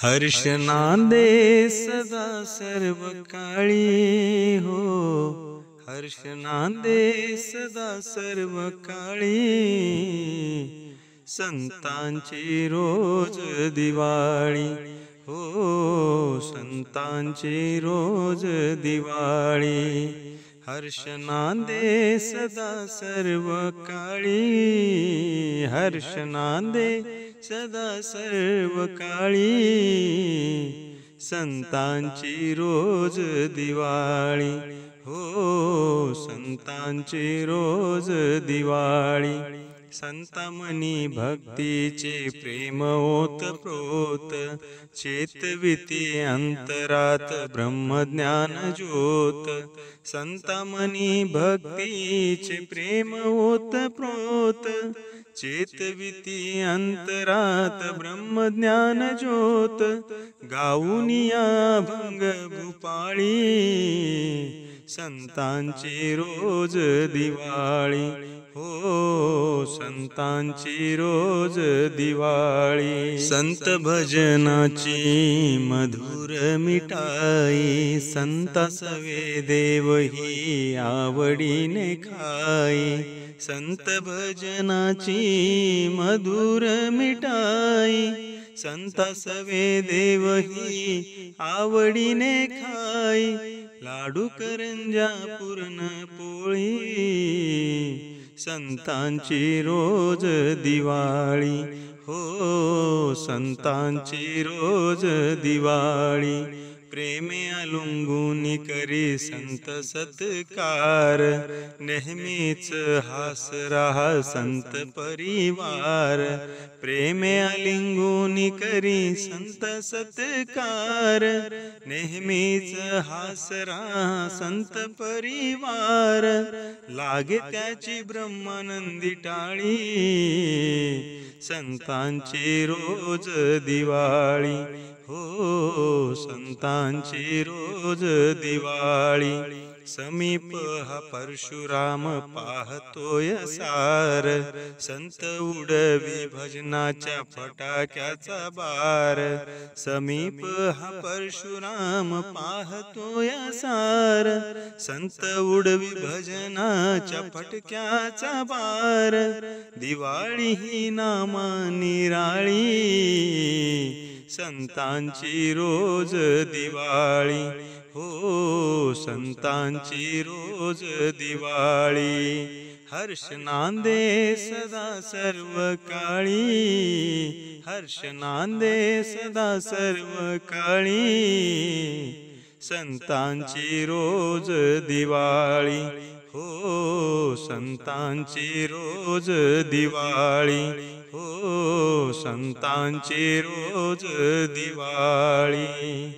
हर्ष नांदे सदा सर्व काळी हो, हर्ष नांदे सदा सर्व काळी। संतांची रोज दिवाळी हो, संतांची रोज दिवाळी। हर्ष नांदे सदा सर्व काळी, हर्ष नांदे सदा सर्व काळी। संतांची रोज दिवाळी हो, संतांची रोज दिवाळी। संतमनी भक्तीचे प्रेम ओतप्रोत, चेतविती अंतरात ब्रह्मज्ञान ज्योत। संतमनी भक्तीचे प्रेम ओतप्रोत, चेतविती अंतरात ब्रह्मज्ञान ज्योत। गाऊनिया भंग भूपाळी, संतांची रोज दिवाळी हो, संतांची रोज दिवाळी। संत भजनाची मधुर मिठाई, संता सवे देव ही आवडीने खाई। संत भजनाची मधुर मिठाई, संता सवे देव ही आवडीने खाई। लाडू करंजा पूर्ण पोळी, संतांची रोज दिवाळी हो, संतांची रोज दिवाळी। प्रेमे अलुंगुनी करी संत सत्कार, नेहमीच हास रहा संत परिवार। प्रेमे अलिंगुनी करी संत सत्कार, नेहमीच हास रहा संत परिवार। लागे त्याची ब्रह्मानंदी टाळी, संतांची रोज दिवाळी हो, संतांची रोज दिवाळी। समीप हा परशुराम पाहतोय सार, संत उडवी भजनाच्या फटाक्याचा बार। समीप हा परशुराम पाहतोय सार, संत उडवी भजनाच्या फटक्याचा बार। दिवाळी ही नामा निराळी, संतांची रोज दिवाळी हो, संतांची रोज दिवाळी। हर्ष नांदे सदा सर्व काळी, हर्ष नांदे सदा सर्व काळी। संतांची रोज दिवाळी हो, संतांची रोज दिवाळी हो, संतांची रोज दिवाळी।